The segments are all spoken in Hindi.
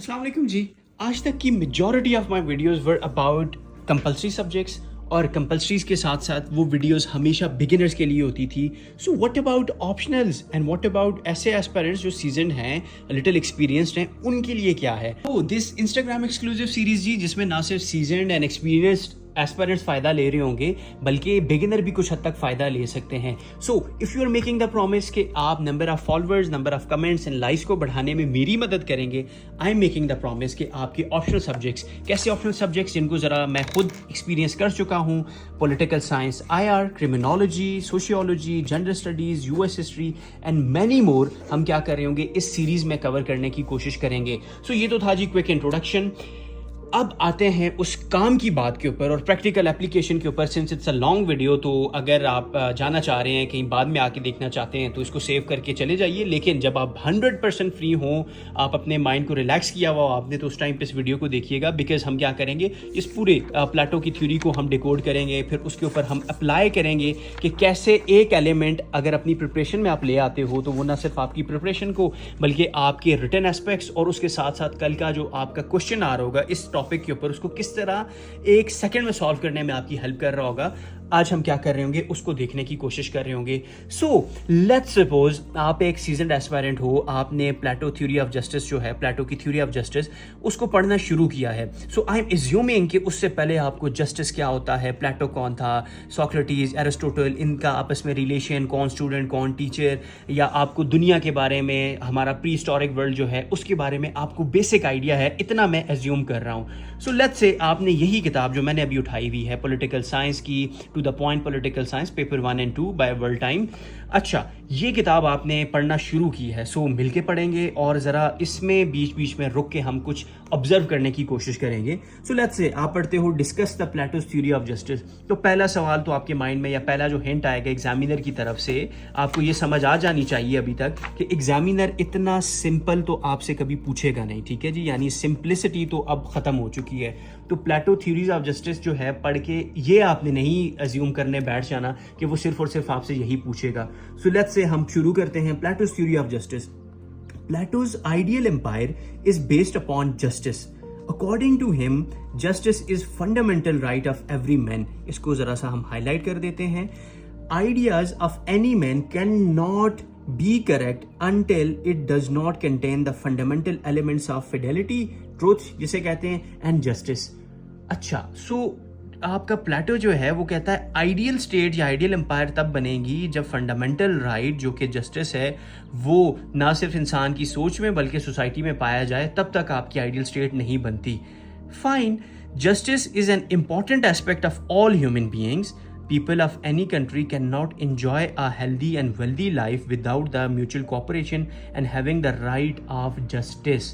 अस्सलाम वालेकुम जी। आज तक की majority of my videos were about compulsory subjects और कंपलसरीज के साथ साथ वो वीडियोस हमेशा बिगिनर्स के लिए होती थी। So what about optionals and what about ऐसे एस्पिरेंट्स जो सीजन हैं, लिटिल एक्सपीरियंस्ड हैं, उनके लिए क्या है? तो दिस इंस्टाग्राम एक्सक्लूसिव सीरीज जी, जिसमें ना सिर्फ सीजनड एंड एक्सपीरियंस्ड एस्पिरेंट्स फ़ायदा ले रहे होंगे बल्कि बिगिनर भी कुछ हद तक फ़ायदा ले सकते हैं। So if you are making the promise कि आप number of followers, number of comments and likes को बढ़ाने में मेरी मदद करेंगे, I am making the promise कि आपके ऑप्शनल सब्जेक्ट्स, कैसे ऑप्शनल सब्जेक्ट्स जिनको ज़रा मैं खुद एक्सपीरियंस कर चुका हूँ, political science, IR, criminology, sociology, gender studies, US history and many more, हम क्या कर रहे होंगे इस सीरीज़ में कवर करने की कोशिश करेंगे। सो ये तो था जी क्विक इंट्रोडक्शन। अब आते हैं उस काम की बात के ऊपर और प्रैक्टिकल एप्लीकेशन के ऊपर। Since it's a long video, तो अगर आप जाना चाह रहे हैं, कहीं बाद में आके देखना चाहते हैं, तो इसको सेव करके चले जाइए। लेकिन जब आप 100% फ्री हों, आप अपने माइंड को रिलैक्स किया हुआ आपने, तो उस टाइम पे इस वीडियो को देखिएगा। बिकॉज हम क्या करेंगे, इस पूरे प्लेटो की थ्योरी को हम डिकोड करेंगे, फिर उसके ऊपर हम अप्लाई करेंगे कि कैसे एक एलिमेंट अगर अपनी प्रिपरेशन में आप ले आते हो, तो वो ना सिर्फ आपकी प्रिपरेशन को बल्कि आपके रिटन एस्पेक्ट्स और उसके साथ साथ कल का जो आपका क्वेश्चन आ रहा होगा इस टॉपिक के ऊपर, उसको किस तरह एक सेकंड में सॉल्व करने में आपकी हेल्प कर रहा होगा। आज हम क्या कर रहे होंगे, उसको देखने की कोशिश कर रहे होंगे। सो लेट्स सपोज आप एक सीजनड एस्पायरेंट हो, आपने प्लेटो थ्योरी ऑफ जस्टिस जो है, प्लेटो की थ्योरी ऑफ जस्टिस, उसको पढ़ना शुरू किया है। सो आई एम एज्यूमिंग कि उससे पहले आपको जस्टिस क्या होता है, प्लेटो कौन था, सोक्रेटिस, एरिस्टोटल, इनका आपस में रिलेशन, कौन स्टूडेंट कौन टीचर, या आपको दुनिया के बारे में, हमारा प्री हिस्टोरिक वर्ल्ड जो है उसके बारे में आपको बेसिक आइडिया है, इतना मैं एज्यूम कर रहा हूँ। सो लेट्स से आपने यही किताब जो मैंने अभी उठाई हुई है, पॉलिटिकल साइंस की to the point political science, paper 1 and 2 by world time, अच्छा ये किताब आपने पढ़ना शुरू की है। सो मिलके पढ़ेंगे और ज़रा इसमें बीच बीच में रुक के हम कुछ ऑब्जर्व करने की कोशिश करेंगे। सो लेट्स से आप पढ़ते हो discuss the plateaus theory of justice, तो पहला सवाल तो आपके माइंड में, या पहला जो हिंट आएगा एग्जामिनर की तरफ से, आपको ये समझ आ जानी चाहिए अभी तक कि एग्जामिनर इतना सिंपल तो आपसे कभी पूछेगा नहीं, ठीक है जी, यानी सिंप्लिसिटी तो अब ख़त्म हो चुकी है। तो प्लेटो थ्योरीज ऑफ जस्टिस जो है पढ़ के ये आपने नहीं अज्यूम करने बैठ जाना कि वो सिर्फ और सिर्फ आपसे यही पूछेगा। सो लेट्स से हम शुरू करते हैं plateaus theory of justice. Plato's ideal empire is based upon justice. According to him, justice is fundamental right of every man. इसको जरा सा हम हाईलाइट कर देते हैं। Ideas of any man cannot be correct until it does not contain the fundamental elements of fidelity, truth जिसे कहते हैं, and justice. अच्छा, so आपका प्लेटो जो है वो कहता है आइडियल स्टेट या आइडियल एम्पायर तब बनेगी जब फंडामेंटल राइट जो कि जस्टिस है वो ना सिर्फ इंसान की सोच में बल्कि सोसाइटी में पाया जाए, तब तक आपकी आइडियल स्टेट नहीं बनती। Fine, justice is an important aspect of all human beings. People of any country cannot enjoy a healthy and wealthy life without the mutual cooperation and having the right of justice.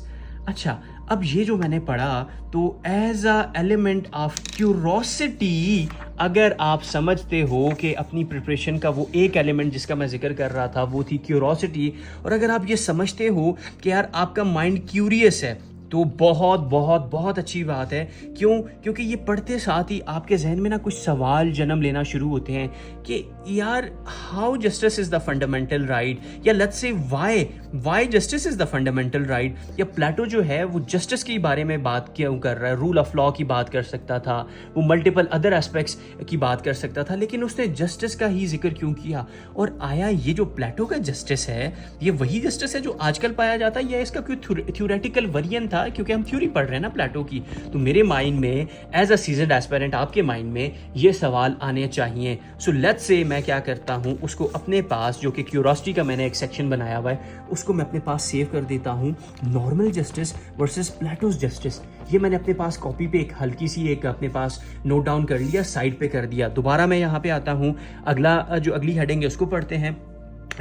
अच्छा, अब ये जो मैंने पढ़ा, तो as a element of curiosity, अगर आप समझते हो कि अपनी प्रिपरेशन का वो एक एलिमेंट जिसका मैं जिक्र कर रहा था वो थी क्यूरोसिटी, और अगर आप ये समझते हो कि यार आपका माइंड क्यूरियस है, तो बहुत बहुत बहुत अच्छी बात है। क्यों? क्योंकि ये पढ़ते साथ ही आपके जहन में ना कुछ सवाल जन्म लेना शुरू होते हैं कि यार how justice is the fundamental right, या let's say why justice is the fundamental right. या प्लेटो जो है वो जस्टिस के बारे में बात क्यों कर रहा है, रूल ऑफ लॉ की बात कर सकता था, वो मल्टीपल अदर एस्पेक्ट्स की बात कर सकता था, लेकिन उसने जस्टिस का ही जिक्र क्यों किया? और आया ये जो प्लेटो का जस्टिस है, ये वही जस्टिस है जो आजकल पाया जाता है, या इसका कोई थ्योरेटिकल वेरिएंट था? क्योंकि हम थ्योरी पढ़ रहे हैं ना प्लेटो की, तो मेरे माइंड में एज अ सीजनड एस्पिरेंट, आपके माइंड में ये सवाल आने चाहिए। सो लेट्स से मैं क्या करता हूँ, उसको अपने पास, जो कि क्यूरोसिटी का मैंने एक सेक्शन बनाया हुआ है, उसको मैं अपने पास सेव कर देता हूँ। Normal justice versus plateaus justice, ये मैंने अपने पास कॉपी पे एक हल्की सी एक अपने पास नोट डाउन कर लिया, साइड पे कर दिया। दोबारा मैं यहाँ पे आता हूँ, अगली हेडिंग है उसको पढ़ते हैं,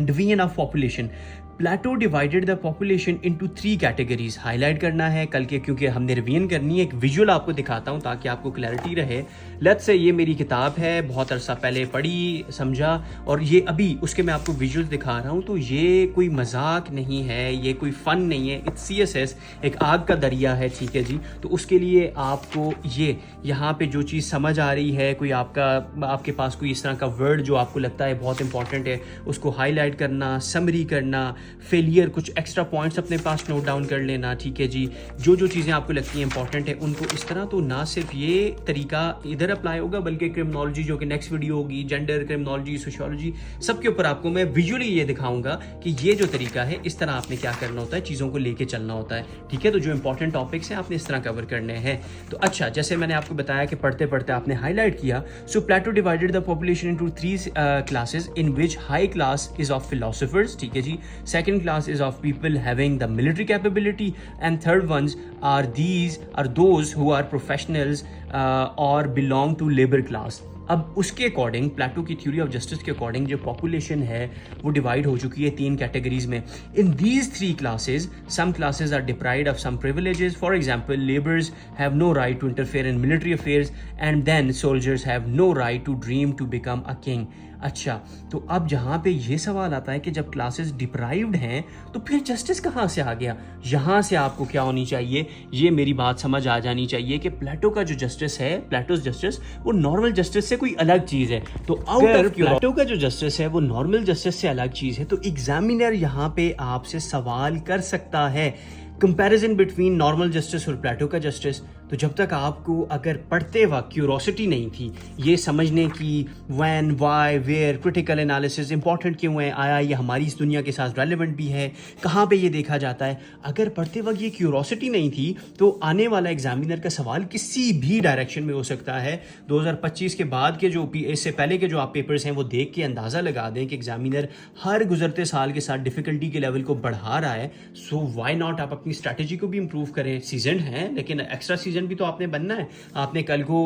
division of population. Plato divided the population into 3 categories. Highlight करना है कल के, क्योंकि हमने रिवीजन करनी है। एक विजुअल आपको दिखाता हूँ ताकि आपको क्लैरिटी रहे। लेट्स से ये मेरी किताब है, बहुत अरसा पहले पढ़ी, समझा, और ये अभी उसके मैं आपको विजुअल्स दिखा रहा हूँ। तो ये कोई मजाक नहीं है, ये कोई फन नहीं है, इट्स CSS, एक आग का दरिया है, ठीक है जी। तो उसके लिए आपको ये यहाँ पे जो चीज़ समझ आ रही है, कोई आपके पास कोई इस तरह का वर्ड जो आपको लगता है बहुत इंपॉर्टेंट है, उसको हाईलाइट करना, समरी करना, फेलियर, कुछ एक्स्ट्रा पॉइंट्स अपने पास नोट डाउन कर लेना, ठीक है जी। जो जो चीज़ें आपको लगती हैं इंपॉर्टेंट है उनको इस तरह, तो ना सिर्फ ये तरीका इधर अप्लाई होगा बल्कि क्रिमिनोलॉजी जो कि नेक्स्ट वीडियो होगी, जेंडर, क्रिमिनोलॉजी, सोशियोलॉजी, सबके ऊपर आपको मैं विजुअली ये दिखाऊंगा कि ये जो तरीका है इस तरह आपने क्या करना होता है, चीज़ों को लेके चलना होता है, ठीक है। तो जो इंपॉर्टेंट टॉपिक्स हैं आपने इस तरह कवर करने हैं। तो अच्छा, जैसे मैंने आपको बताया कि पढ़ते पढ़ते आपने हाईलाइट किया, so Plato divided the population into 3 classes in which high class is of philosophers, ठीक है जी, second class is of people having the military capability and third ones are those who are professionals और बिलोंग टू लेबर क्लास। अब उसके अकॉर्डिंग, प्लेटो की थ्योरी ऑफ जस्टिस के अकॉर्डिंग जो पॉपुलेशन है वो डिवाइड हो चुकी है 3 कैटेगरीज में। In these 3 classes, some classes are deprived of some privileges, for example labours have no right to interfere in military affairs and then soldiers have no right to dream to become a king. अच्छा, तो अब जहाँ पे ये सवाल आता है कि जब क्लासेस डिप्राइव्ड हैं तो फिर जस्टिस कहाँ से आ गया? यहाँ से आपको क्या होनी चाहिए, ये मेरी बात समझ आ जानी चाहिए कि प्लेटो का जो जस्टिस है, प्लेटोस जस्टिस, वो नॉर्मल जस्टिस से कोई अलग चीज़ है। तो आउट ऑफ प्लेटो का जो जस्टिस है वो नॉर्मल जस्टिस से अलग चीज़ है, तो एग्जामिनर यहाँ पे आपसे सवाल कर सकता है कंपैरिजन बिटवीन नॉर्मल जस्टिस और प्लेटो का जस्टिस। तो जब तक आपको अगर पढ़ते वक्त क्यूरोसिटी नहीं थी ये समझने की when, why, where, critical analysis important क्यों है, आया ये हमारी इस दुनिया के साथ रेलेवेंट भी है, कहाँ पे ये देखा जाता है, अगर पढ़ते वक्त ये क्यूरोसिटी नहीं थी तो आने वाला एग्जामिनर का सवाल किसी भी डायरेक्शन में हो सकता है। 2025 के बाद के जो, इससे पहले के जो आप पेपर्स हैं वो देख के अंदाज़ा लगा दें कि एग्जामिनर हर गुजरते साल के साथ डिफ़िकल्टी के लेवल को बढ़ा रहा है। सो व्हाई नॉट आप अपनी स्ट्रैटेजी को भी इंप्रूव करें। सीजन है लेकिन एक्स्ट्रा सीजन भी तो आपने बनना है, आपने कल को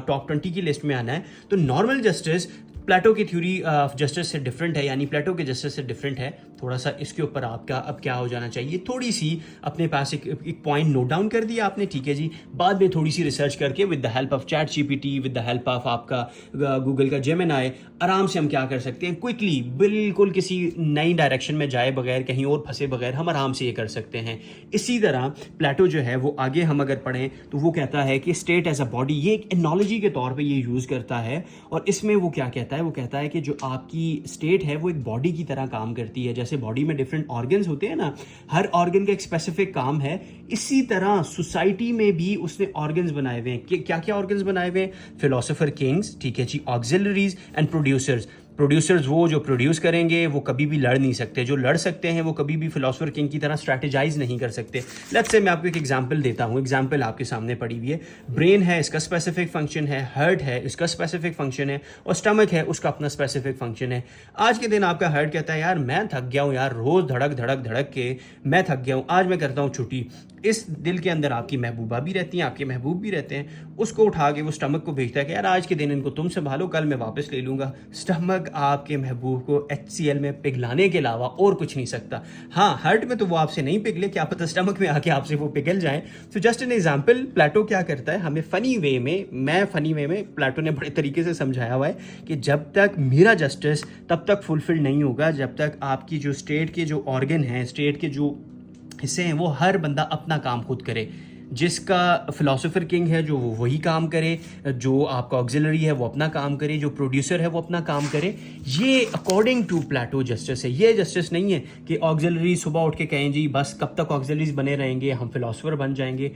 टॉप 20 की लिस्ट में आना है। तो नॉर्मल जस्टिस प्लेटो की थ्योरी ऑफ जस्टिस से डिफरेंट है, यानी प्लेटो के जस्टिस से डिफरेंट है। थोड़ा सा इसके ऊपर आपका अब क्या हो जाना चाहिए, थोड़ी सी अपने पास एक पॉइंट नोट डाउन कर दिया आपने, ठीक है जी। बाद में थोड़ी सी रिसर्च करके with the help of chat GPT, with the help of आपका गूगल का जेमिनी, आराम से हम क्या कर सकते हैं, क्विकली, बिल्कुल किसी नई डायरेक्शन में जाए बगैर, कहीं और फंसे बगैर हम आराम से ये कर सकते हैं। इसी तरह प्लेटो जो है वो आगे हम अगर पढ़ें तो वो कहता है कि स्टेट एज अ बॉडी, ये एक एनोलॉजी के तौर पर ये यूज़ करता है। और इसमें वो क्या कहता है, वो कहता है कि जो आपकी स्टेट है वो एक बॉडी की तरह काम करती है। जैसे बॉडी में डिफरेंट ऑर्गन्स होते हैं ना, हर ऑर्गन का एक स्पेसिफिक काम है, इसी तरह सोसाइटी में भी उसने ऑर्गन्स बनाए हुए हैं। क्या क्या ऑर्गन्स बनाए हुए हैं? फिलोसोफर किंग्स, ठीक है जी, ऑक्सिलरीज एंड प्रोड्यूसर्स। प्रोड्यूसर्स वो जो प्रोड्यूस करेंगे वो कभी भी लड़ नहीं सकते, जो लड़ सकते हैं वो कभी भी फिलोसोफर किंग की तरह स्ट्रैटेजाइज नहीं कर सकते। लेट्स से मैं आपको एक एग्जांपल देता हूँ, एग्जांपल आपके सामने पड़ी हुई है। ब्रेन है, इसका स्पेसिफिक फंक्शन है, हार्ट है, इसका स्पेसिफिक फंक्शन है, और स्टमक है, उसका अपना स्पेसिफिक फंक्शन है। आज के दिन आपका हार्ट कहता है यार मैं थक गया हूँ यार, रोज धड़क धड़क धड़क के मैं थक गया हूँ, आज मैं करता हूँ छुट्टी। इस दिल के अंदर आपकी महबूबा भी रहती हैं, आपके महबूब भी रहते हैं, उसको उठा के वो स्टमक को भेजता है कि यार आज के दिन इनको तुम संभालो, कल मैं वापस ले लूँगा। स्टमक आपके महबूब को HCl में पिघलाने के अलावा और कुछ नहीं सकता। हाँ, हार्ट में तो वो आपसे नहीं पिघले, क्या पता स्टमक में आके आपसे वो पिघल जाए। तो जस्ट एन एग्जाम्पल, प्लेटो क्या करता है, हमें फनी वे में प्लेटो ने बड़े तरीके से समझाया हुआ है कि जब तक मेरा जस्टिस तब तक फुलफिल नहीं होगा जब तक आपकी जो स्टेट के जो ऑर्गन हैं, स्टेट के जो हिस्से हैं, वो हर बंदा अपना काम खुद करे। जिसका फिलोसोफर किंग है जो वो वही काम करे, जो आपका ऑक्सिलरी है वो अपना काम करे, जो प्रोड्यूसर है वो अपना काम करे। ये अकॉर्डिंग टू प्लेटो जस्टिस है। ये जस्टिस नहीं है कि ऑक्सिलरी सुबह उठ के कहें जी बस कब तक ऑक्सिलरीज बने रहेंगे, हम फिलोसोफर बन जाएंगे।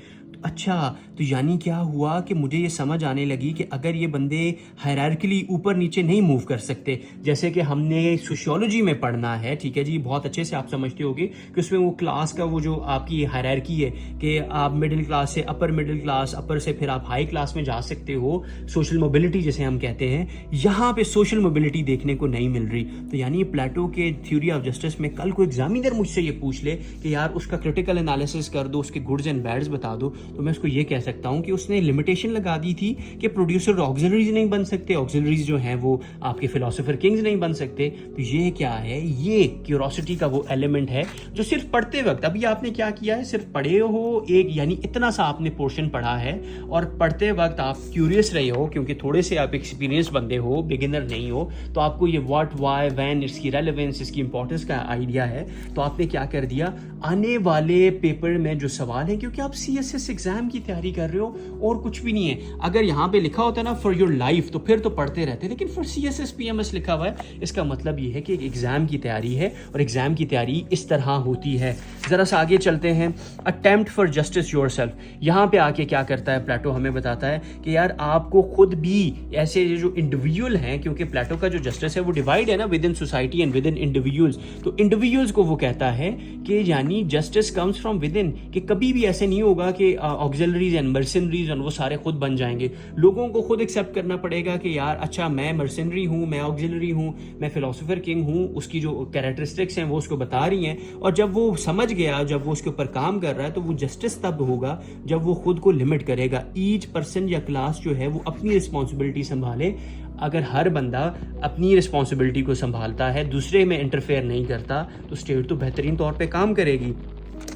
अच्छा, तो यानी क्या हुआ कि मुझे ये समझ आने लगी कि अगर ये बंदे हायरार्किली ऊपर नीचे नहीं मूव कर सकते, जैसे कि हमने सोशियोलॉजी में पढ़ना है, ठीक है जी, बहुत अच्छे से आप समझते होगे कि उसमें वो क्लास का वो जो आपकी हायरार्की है कि आप मिडिल क्लास से अपर मिडिल क्लास, अपर से फिर आप हाई क्लास में जा सकते हो, सोशल मोबिलिटी जिसे हम कहते हैं। यहाँ पे सोशल मोबिलिटी देखने को नहीं मिल रही। तो यानी प्लेटो के थ्योरी ऑफ जस्टिस में कल को एग्जामिनर मुझसे ये पूछ ले कि यार उसका क्रिटिकल एनालिसिस कर दो, उसके गुड्स एंड बैड्स बता दो, तो मैं उसको ये कह सकता हूँ कि उसने लिमिटेशन लगा दी थी कि प्रोड्यूसर ऑक्सिलरीज नहीं बन सकते, ऑक्सिलरीज जो हैं वो आपके फिलोसोफर किंग्स नहीं बन सकते। तो ये क्या है, ये क्यूरोसिटी का वो एलिमेंट है जो सिर्फ पढ़ते वक्त, अभी आपने क्या किया है, सिर्फ पढ़े हो एक, यानी इतना सा आपने पोर्शन पढ़ा है और पढ़ते वक्त आप क्यूरियस रहे हो, क्योंकि थोड़े से आप एक्सपीरियंस बंदे हो, बिगिनर नहीं हो, तो आपको ये व्हाट, व्हाई, व्हेन, इसकी रेलेवेंस, इसकी इंपॉर्टेंस का आइडिया है, तो आपने क्या कर दिया, आने वाले पेपर में जो सवाल है, क्योंकि आप CSS एग्जाम की तैयारी कर रहे हो और कुछ भी नहीं है, अगर यहाँ पे लिखा होता है ना फॉर योर लाइफ, तो फिर तो पढ़ते रहते, लेकिन फॉर CSS PMS लिखा हुआ है, इसका मतलब ये है कि एक एग्जाम की तैयारी है और एग्जाम की तैयारी इस तरह होती है। जरा सा आगे चलते हैं। अटेम्प्ट फॉर जस्टिस योरसेल्फ, यहाँ पे आके क्या करता है प्लेटो, हमें बताता है कि यार आपको खुद भी ऐसे जो इंडिविजुअल हैं, क्योंकि प्लेटो का जो जस्टिस है वो डिवाइड है ना with in society and with in individuals, तो इंडिविजुअल्स को वो कहता है कि यानी justice comes from with in, कि कभी भी ऐसे नहीं होगा कि ऑक्सिलरीज एंड मर्सनरीज और वो सारे खुद बन जाएंगे। लोगों को खुद एक्सेप्ट करना पड़ेगा कि यार अच्छा मैं मर्सनरी हूँ, मैं ऑक्सिलरी हूँ, मैं फिलोसोफर किंग हूँ, उसकी जो कैरेक्टरिस्टिक्स हैं वो उसको बता रही हैं, और जब वो समझ गया, जब वो उसके ऊपर काम कर रहा है, तो वो जस्टिस तब होगा जब वो खुद को लिमिट करेगा। ईच पर्सन या क्लास जो है वो अपनी रिस्पॉन्सिबिलिटी संभाले। अगर हर बंदा अपनी रिस्पॉन्सिबिलिटी को संभालता है, दूसरे में इंटरफेयर नहीं करता, तो स्टेट तो बेहतरीन तौर पे काम करेगी।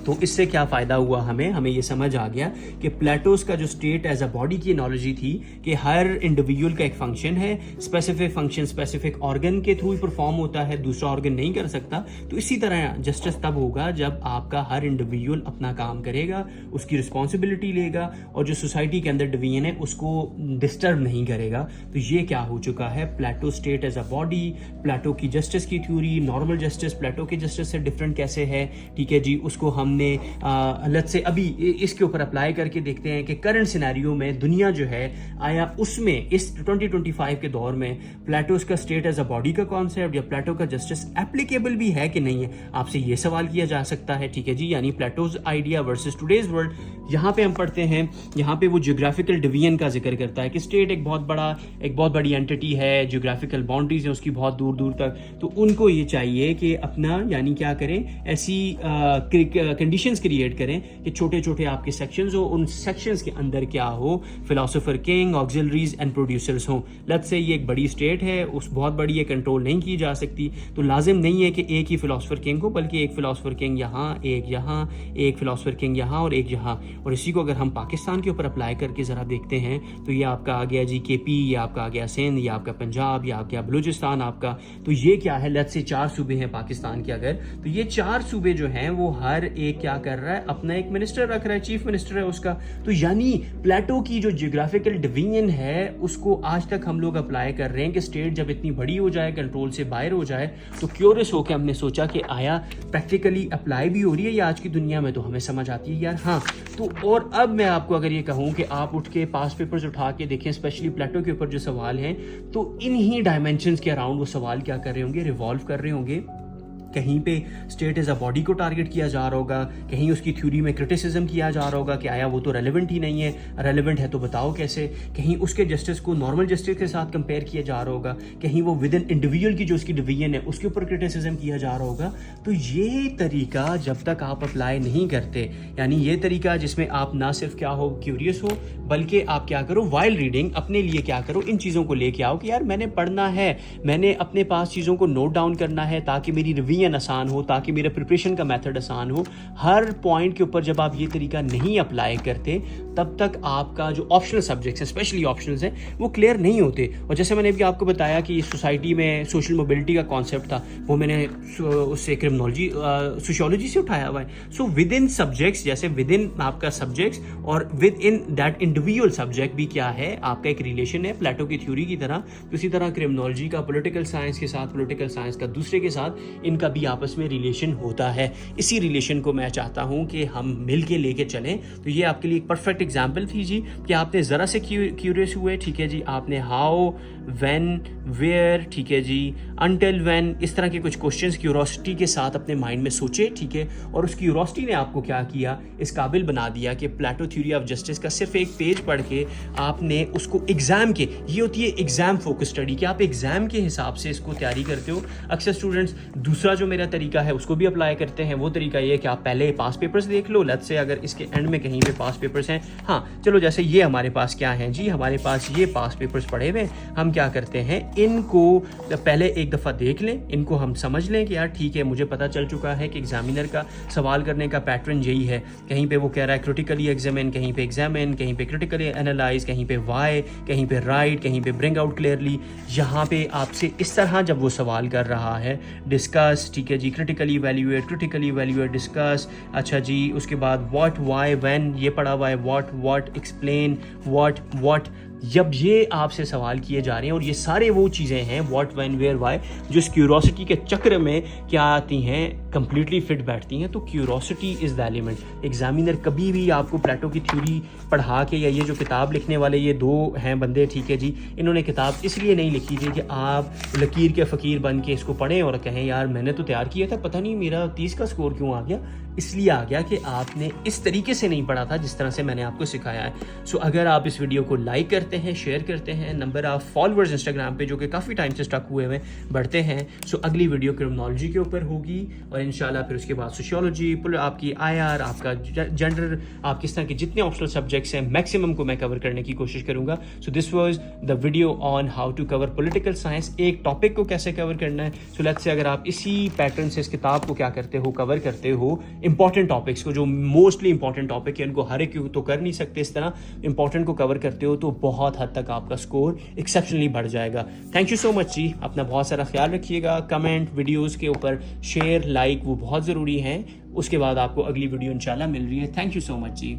तो इससे क्या फ़ायदा हुआ, हमें ये समझ आ गया कि प्लेटोस का जो स्टेट एज अ बॉडी की एनालॉजी थी कि हर इंडिविजुअल का एक फंक्शन है, स्पेसिफिक फंक्शन स्पेसिफिक ऑर्गन के थ्रू ही परफॉर्म होता है, दूसरा ऑर्गन नहीं कर सकता। तो इसी तरह जस्टिस तब होगा जब आपका हर इंडिविजुअल अपना काम करेगा, उसकी रिस्पॉन्सिबिलिटी लेगा और जो सोसाइटी के अंदर डिवीजन है उसको डिस्टर्ब नहीं करेगा। तो ये क्या हो चुका है, प्लेटो स्टेट एज अ बॉडी, प्लेटो की जस्टिस की थ्योरी, नॉर्मल जस्टिस प्लेटो के जस्टिस से डिफरेंट कैसे है, ठीक है जी, उसको हमने लेट्स से अभी इसके ऊपर अप्लाई करके देखते हैं कि करंट सिनेरियो में दुनिया जो है आया उसमें इस 2025 के दौर में प्लेटोस का स्टेट एज अ बॉडी का कॉन्सेप्ट या प्लेटो का जस्टिस एप्लीकेबल भी है कि नहीं है, आपसे ये सवाल किया जा सकता है, ठीक है जी। यानी plateaus idea versus today's world, यहाँ पे हम पढ़ते हैं, यहाँ पे वो जियोग्राफिकल डिवीजन का जिक्र करता है कि स्टेट एक बहुत बड़ी एंटिटी है, जियोग्राफिकल बाउंड्रीज है उसकी बहुत दूर दूर तक, तो उनको ये चाहिए कि अपना यानी क्या करें, ऐसी कंडीशंस क्रिएट करें कि छोटे छोटे आपके सेक्शंस हो, उन सेक्शंस के अंदर क्या हो, philosopher king, auxiliaries and producers हो। लेट्स से ये एक बड़ी स्टेट है, उस बहुत बड़ी ये कंट्रोल नहीं की जा सकती, तो लाजिम नहीं है कि एक ही फिलोसोफर किंग हो, बल्कि एक फिलोसोफर किंग यहाँ, एक फिलोसोफर किंग यहाँ और एक यहाँ। और इसी को अगर हम पाकिस्तान के ऊपर अप्लाई करके ज़रा देखते हैं तो ये आपका आ गया जी KP, ये आपका आ गया सिंध, ये आपका पंजाब, ये आ गया बलूचिस्तान आपका। तो ये क्या है, लेट्स से 4 सूबे हैं पाकिस्तान के, अगर तो ये 4 सूबे जो हैं वो हर एक क्या कर रहा है, अपना एक मिनिस्टर रख रहा है, चीफ मिनिस्टर है उसका। तो यानी प्लेटो की जो जियोग्राफिकल डिवीजन है उसको आज तक हम लोग अप्लाई कर रहे हैं कि स्टेट जब इतनी बड़ी हो जाए, कंट्रोल से बाहर हो जाए, तो क्यूरियस होकर हमने सोचा कि आया प्रैक्टिकली अप्लाई भी हो रही है ये आज की दुनिया में, तो हमें समझ आती है यार हाँ। तो और अब मैं आपको अगर ये कहूँ कि आप उठ के पास पेपर्स उठा के देखें, स्पेशली प्लेटो के ऊपर जो सवाल हैं, तो इन्हीं डायमेंशंस के अराउंड वो सवाल क्या कर रहे होंगे, रिवॉल्व कर रहे होंगे। कहीं पे स्टेट एज अ बॉडी को टारगेट किया जा रहा होगा, कहीं उसकी थ्योरी में क्रिटिसिज्म किया जा रहा होगा कि आया वो तो रेलेवेंट ही नहीं है, रेलेवेंट है तो बताओ कैसे, कहीं उसके जस्टिस को नॉर्मल जस्टिस के साथ कंपेयर किया जा रहा होगा, कहीं वो विद इन इंडिविजुअल की जो उसकी डिवीजन है उसके ऊपर क्रिटिसिज्म किया जा रहा होगा। तो ये तरीका जब तक आप अप्लाई नहीं करते, यानी ये तरीका जिसमें आप ना सिर्फ क्या हो क्यूरियस हो, बल्कि आप क्या करो, वाइल रीडिंग अपने लिए क्या करो, इन चीज़ों को लेके आओ कि यार मैंने पढ़ना है, मैंने अपने पास चीज़ों को नोट डाउन करना है ताकि मेरी रिवीजन आसान हो, ताकि मेरा प्रिपरेशन का मेथड आसान हो। हर पॉइंट के ऊपर जब आप ये तरीका नहीं अप्लाई करते तब तक आपका जो ऑप्शनल सब्जेक्ट्स हैं, स्पेशली ऑप्शनल्स हैं, वो क्लियर नहीं होते। और जैसे मैंने अभी आपको बताया कि सोसाइटी में सोशल मोबिलिटी का कॉन्सेप्ट था, वो मैंने उससे क्रिमिनोलॉजी सोशियोलॉजी से उठाया हुआ है। सो विद इन सब्जेक्ट्स, जैसे विद इन आपका सब्जेक्ट्स और with in that individual subject भी क्या है, आपका एक रिलेशन है प्लेटो की थ्योरी की तरह। तो इसी तरह क्रिमिनोलॉजी का पॉलिटिकल साइंस के साथ, पॉलिटिकल साइंस का दूसरे के साथ, इनका भी आपस में रिलेशन होता है। इसी रिलेशन को मैं चाहता हूं कि हम मिल के लेके चलें। तो ये आपके लिए एक परफेक्ट एग्जाम्पल थी जी कि आपने ज़रा से क्यूरियस हुए, ठीक है जी, आपने हाउ, व्हेन, वेयर, ठीक है जी, अनटिल व्हेन, इस तरह के कुछ क्वेश्चंस क्यूरोसिटी के साथ अपने माइंड में सोचे, ठीक है। और उस क्यूरोसिटी ने आपको क्या किया, इस काबिल बना दिया कि प्लेटो थ्योरी ऑफ जस्टिस का सिर्फ एक पेज पढ़ के आपने उसको एग्जाम के, ये होती है एग्जाम फोकस स्टडी, कि आप एग्जाम के हिसाब से इसको तैयारी करते हो। अक्सर स्टूडेंट्स दूसरा जो मेरा तरीका है उसको भी अप्लाई करते हैं। वो तरीका ये है कि आप पहले पास पेपर्स देख लो। लेट्स से अगर इसके एंड में कहीं पे पास पेपर्स हैं, हाँ चलो जैसे ये हमारे पास क्या है जी, हमारे पास ये पास पेपर्स पड़े हुए हैं। हम क्या करते हैं, इनको पहले एक दफ़ा देख लें, इनको हम समझ लें कि यार ठीक है, मुझे पता चल चुका है कि एग्जामिनर का सवाल करने का पैटर्न यही है। कहीं पे वो कह रहा है क्रिटिकली एग्जामिन, कहीं पे एग्जामिन, कहीं पे क्रिटिकली एनालाइज, कहीं पे वाई, कहीं पे राइट, कहीं पे ब्रिंग आउट क्लियरली। यहाँ पे आपसे इस तरह जब वो सवाल कर रहा है, डिस्कस, ठीक है जी, क्रिटिकली इवैल्यूएट, डिस्कस, अच्छा जी, उसके बाद व्हाट, व्हाई, व्हेन, ये पढ़ा हुआ है, व्हाट, एक्सप्लेन, व्हाट, जब ये आपसे सवाल किए जा रहे हैं और ये सारे वो चीज़ें हैं व्हाट, व्हेन, वेयर, व्हाई, जो इस क्यूरोसिटी के चक्र में क्या आती हैं, कंप्लीटली फिट बैठती हैं। तो curiosity is the element. Examiner कभी भी आपको प्लेटो की थ्योरी पढ़ा के, या ये जो किताब लिखने वाले ये दो हैं बंदे, ठीक है जी, इन्होंने किताब इसलिए नहीं लिखी थी कि आप लकीर के फ़कीर बन के इसको पढ़ें और कहें यार मैंने तो तैयार किया था, पता नहीं मेरा 30 का स्कोर क्यों आ गया। इसलिए आ गया कि आपने इस तरीके से नहीं पढ़ा था जिस तरह से मैंने आपको सिखाया है। सो अगर आप इस वीडियो को लाइक करते हैं, शेयर करते हैं, नंबर ऑफ फॉलोअर्स इंस्टाग्राम पे जो कि काफ़ी टाइम से स्टक हुए बढ़ते हैं। सो अगली वीडियो क्रिमिनोलॉजी के ऊपर होगी और इंशाल्लाह फिर उसके बाद सोशियोलॉजी, आपकी आईआर, आपका जेंडर, आप किस तरह के जितने ऑप्शनल सब्जेक्ट्स हैं मैक्सिमम को मैं कवर करने की कोशिश करूँगा। So this was the video on how to cover political science. एक टॉपिक को कैसे कवर करना है। सो लेट्स से अगर आप इसी पैटर्न से इस किताब को क्या करते हो, कवर करते हो, इंपॉर्टेंट टॉपिक्स को, जो मोस्टली इंपॉर्टेंट टॉपिक है, उनको हर एक तो कर नहीं सकते, इस तरह इंपॉर्टेंट को कवर करते हो तो बहुत हद तक आपका स्कोर एक्सेप्शनली बढ़ जाएगा। थैंक यू सो मच जी, अपना बहुत सारा ख्याल रखिएगा। कमेंट, वीडियोस के ऊपर शेयर, लाइक वो बहुत ज़रूरी हैं। उसके बाद आपको अगली वीडियो इंशाल्लाह मिल रही है। Thank you so much ji.